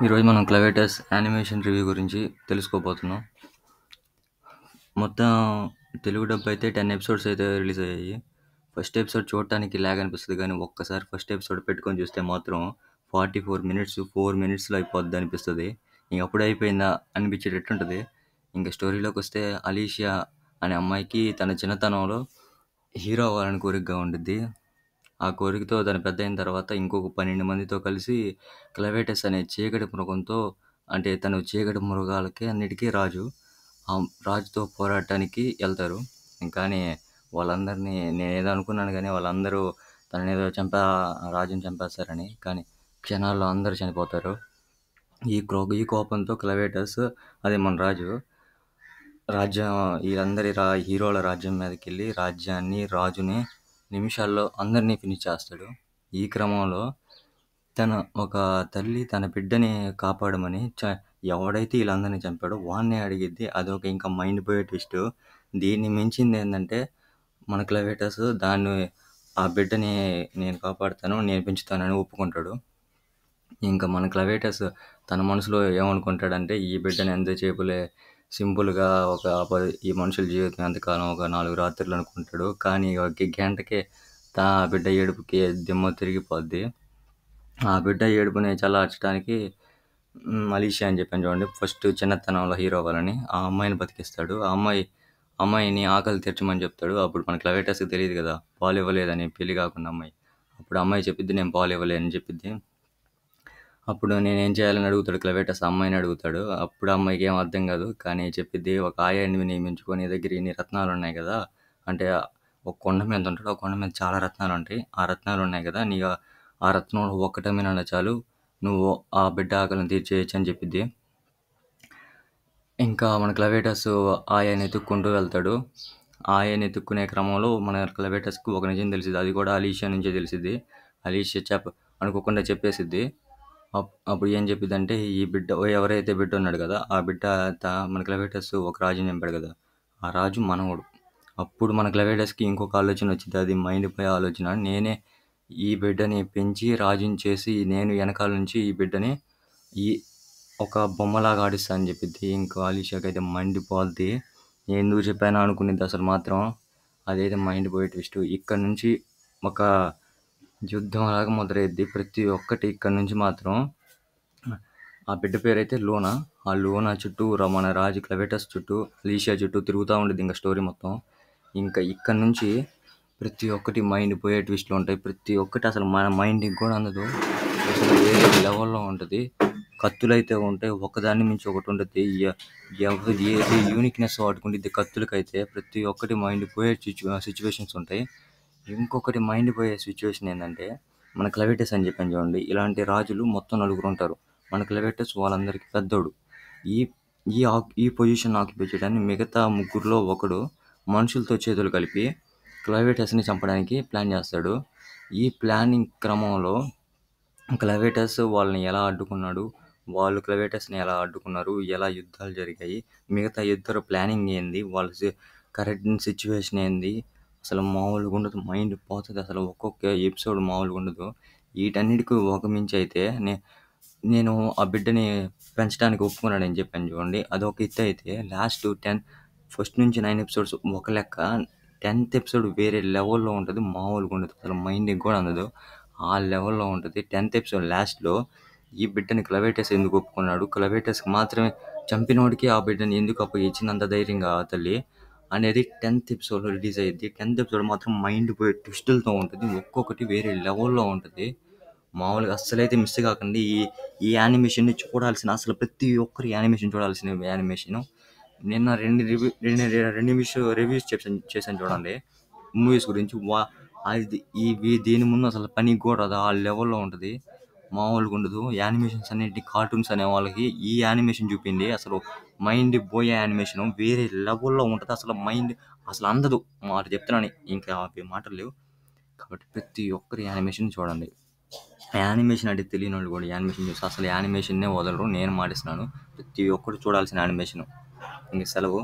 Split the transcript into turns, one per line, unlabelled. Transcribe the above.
ఈరోజు మనం క్లవేటస్ animation review గురించి తెలుసుకోబోతున్నాం. మొత్తం తెలుగు డబ్ అయితే 10 ఎపిసోడ్స్ అయితే రిలీజ్ అయ్యాయి. ఫస్ట్ ఎపిసోడ్ చూడటానికి లాగ్ అనిపిస్తుంది, కానీ ఒక్కసారి ఫస్ట్ ఎపిసోడ్ పెట్టుకొని చూస్తే మాత్రం 44 మినిట్స్ 4 మినిట్స్లో అయిపోద్ది అనిపిస్తుంది. ఇంక అప్పుడు అయిపోయిందా అనిపించేటట్టు ఉంటుంది. ఇంకా స్టోరీలోకి వస్తే అలీషియా అనే అమ్మాయికి తన చిన్నతనంలో హీరో అవ్వాలని కోరికగా ఉండిద్ది. ఆ కోరికతో తను పెద్ద అయిన తర్వాత ఇంకొక 12 మందితో కలిసి క్లవేటస్ అనే చీకటి మృగంతో, అంటే తను చీకటి మృగాలకి అన్నిటికీ రాజు. ఆ రాజుతో పోరాటానికి వెళ్తారు. కానీ వాళ్ళందరినీ నేనేదో అనుకున్నాను, కానీ వాళ్ళందరూ తననేదో రాజుని చంపేస్తారని. కానీ క్షణాల్లో అందరూ చనిపోతారు. ఈ కోపంతో క్లవేటస్, అదే మన రాజు, రాజ్యం వీళ్ళందరి హీరోల రాజ్యం మీదకి వెళ్ళి రాజ్యాన్ని, రాజుని నిమిషాల్లో అందరినీ ఫినిష్ చేస్తాడు. ఈ క్రమంలో ఒక తల్లి తన బిడ్డని కాపాడమని ఎవడైతే వీళ్ళందరినీ చంపాడో వాడినే అడిగిద్ది. అదొక ఇంకా మైండ్ పోయే ట్విస్ట్. దీన్ని మించింది ఏంటంటే మన క్లవేటస్ ఆ బిడ్డని నేను కాపాడుతాను, నేను పెంచుతానని ఒప్పుకుంటాడు. ఇంకా మన క్లవేటస్ తన మనసులో ఏమనుకుంటాడంటే, ఈ బిడ్డని ఎంతసేపులే సింపుల్గా ఈ మనుషుల జీవితం ఎంతకాలం, ఒక 4 రాత్రులు అనుకుంటాడు. కానీ ఒక గంటకే ఆ బిడ్డ ఏడుపుకి దిమ్మ తిరిగిపోద్ది. ఆ బిడ్డ ఏడుపుని చల్లార్చడానికి అలీషియా అని చెప్పాను చూడండి, ఫస్ట్ చిన్నతనంలో హీరో అవ్వాలని, ఆ అమ్మాయిని బతికిస్తాడు. అమ్మాయిని ఆకలి తీర్చమని చెప్తాడు. అప్పుడు మన క్లవేటస్కి తెలియదు కదా, పాలు ఇవ్వలేదని, పెళ్లి కాకుండా అమ్మాయి. అప్పుడు అమ్మాయి చెప్పిద్ది, నేను పాలు ఇవ్వలేదని చెప్పిద్ది. అప్పుడు నేనేం చేయాలని అడుగుతాడు క్లవేటస్, అమ్మాయిని అడుగుతాడు. అప్పుడు అమ్మాయికి ఏం అర్థం కాదు, కానీ చెప్పిద్ది, ఒక ఆయాన్ని నియమించుకొని, నీ దగ్గర ఇన్ని రత్నాలు ఉన్నాయి కదా, అంటే ఒక కొండ మీద ఉంటాడు, ఆ కొండ మీద చాలా రత్నాలు ఉంటాయి, ఆ రత్నాలు ఉన్నాయి కదా, నీకు ఆ రత్నం ఒక్కటమైనా చాలు, నువ్వు ఆ బిడ్డ ఆకలిని తీర్చేయచ్చు అని చెప్పిద్ది. ఇంకా మన క్లవేటస్ ఆయాని ఎత్తుక్కుంటూ వెళ్తాడు. ఆయాని ఎత్తుక్కునే క్రమంలో మన క్లవేటస్కి ఒక నిజం తెలిసింది. అది కూడా అలీషియా నుంచే తెలిసింది. అలీషియా అనుకోకుండా చెప్పేసిద్ది. అప్పుడు ఏం చెప్పిద్దంటే, ఈ బిడ్డ ఎవరైతే బిడ్డ ఉన్నాడు కదా, ఆ బిడ్డ మన క్లవేటస్ ఒక రాజుని చంపాడు కదా, ఆ రాజు మనవడు. అప్పుడు మన క్లవేటస్కి ఇంకొక ఆలోచన వచ్చింది. అది మైండ్ పోయే ఆలోచన. నేనే ఈ బిడ్డని పెంచి రాజుని చేసి, నేను వెనకాల నుంచి ఈ బిడ్డని ఒక బొమ్మలాగా ఆడిస్తా అని చెప్పిద్ది. ఇంకా అలీషియాకి అయితే మండిపోద్ది. ఎందుకు చెప్పాను అనుకునేది అసలు మాత్రం. అదైతే మైండ్ పోయే ట్విస్ట్. ఇక్కడ నుంచి ఒక యుద్ధం లాగా మొదలైద్ది. ప్రతి ఒక్కటి ఇక్కడ నుంచి మాత్రం. ఆ బిడ్డ పేరైతే లూనా. ఆ లూనా చుట్టూ మన రాజు క్లవేటస్ చుట్టూ, అలీషియా చుట్టూ తిరుగుతూ ఉండేది ఇంకా స్టోరీ మొత్తం. ఇంకా ఇక్కడ నుంచి ప్రతి ఒక్కటి మైండ్ పోయే ట్విస్ట్లు ఉంటాయి. ప్రతి ఒక్కటి అసలు మన మైండ్కి కూడా అందదు, అసలు వేరే లెవెల్లో ఉంటుంది. కత్తులు అయితే ఉంటాయి, ఒకదాన్ని మించి ఒకటి ఉంటుంది. ఏది యూనిక్నెస్ వాడుకుంటుంది కత్తులకైతే. ప్రతి ఒక్కటి మైండ్ పోయే సిచ్యువేషన్స్ ఉంటాయి. ఇంకొకటి మైండ్ పోయే సిచ్యువేషన్ ఏంటంటే, మన క్లవేటస్ అని చెప్పాను చూడండి, ఇలాంటి రాజులు మొత్తం 4 ఉంటారు. మన క్లవేటస్ వాళ్ళందరికీ పెద్దోడు. ఈ పొజిషన్ ఆక్యుపై చేయడానికి మిగతా 3లో ఒకడు మనుషులతో చేతులు కలిపి క్లవేటస్ని చంపడానికి ప్లాన్ చేస్తాడు. ఈ ప్లానింగ్ క్రమంలో క్లవేటస్ వాళ్ళని ఎలా అడ్డుకున్నాడు, వాళ్ళు క్లవేటస్ని ఎలా అడ్డుకున్నారు, ఎలా యుద్ధాలు జరిగాయి, మిగతా ఇద్దరు ప్లానింగ్ ఏంది, వాళ్ళ కరెక్ట్ సిచ్యువేషన్ ఏంది, అసలు మామూలుగా ఉండదు. మైండ్ పోతుంది అసలు. ఒక్కొక్క ఎపిసోడ్ మామూలుగా ఉండదు. వీటన్నిటికీ ఒక మించి అయితే నేను ఆ బిడ్డని పెంచడానికి ఒప్పుకున్నాడని చెప్పాను చూడండి, అదొక ఎత్తు అయితే, ఫస్ట్ నుంచి 9 ఎపిసోడ్స్ ఒక లెక్క, 10th ఎపిసోడ్ వేరే లెవెల్లో ఉంటుంది. మామూలుగా ఉండదు అసలు, మైండ్కి కూడా అందదు, ఆ లెవెల్లో ఉంటుంది. 10th ఎపిసోడ్ లాస్ట్లో ఈ బిడ్డని క్లవేటస్ ఎందుకు ఒప్పుకున్నాడు, క్లవేటస్కి మాత్రమే చంపినోడికి ఆ బిడ్డని ఎందుకు అప్పగించినంత ధైర్యంగా ఆ తల్లి అనేది 10th ఎపిసోడ్లో రిలీజ్ అయ్యింది. 10th ఎపిసోడ్ మాత్రం మైండ్ పోయే ట్విస్టులతో ఉంటుంది. ఒక్కొక్కటి వేరే లెవెల్లో ఉంటుంది. మామూలుగా అస్సలైతే మిస్ కాకండి. ఈ యానిమేషన్ని చూడాల్సిన, అసలు ప్రతి ఒక్కరు యానిమేషన్ చూడాల్సిన యానిమేషను. నిన్న రివ్యూస్ చేశాను చూడండి మూవీస్ గురించి. దీని ముందు అసలు పని కూడా ఆ లెవెల్లో ఉంటుంది, మామూలుగా ఉండదు. యానిమేషన్స్ అన్నింటి కార్టూన్స్ అనే వాళ్ళకి ఈ యానిమేషన్ చూపింది అసలు మైండ్ పోయే యానిమేషన్, వేరే లెవెల్లో ఉంటుంది. అసలు మైండ్ అసలు అందదు మాట చెప్తున్నాను, ఇంకా మాటలు లేవు. కాబట్టి ప్రతి ఒక్కరు యానిమేషన్ చూడండి. యానిమేషన్ అంటే తెలియని వాళ్ళు కూడా యానిమేషన్ చూస్తే అసలు యానిమేషన్నే వదలరు. నేను మాటిస్తున్నాను, ప్రతి ఒక్కరు చూడాల్సిన యానిమేషన్. ఇంక సెలవు.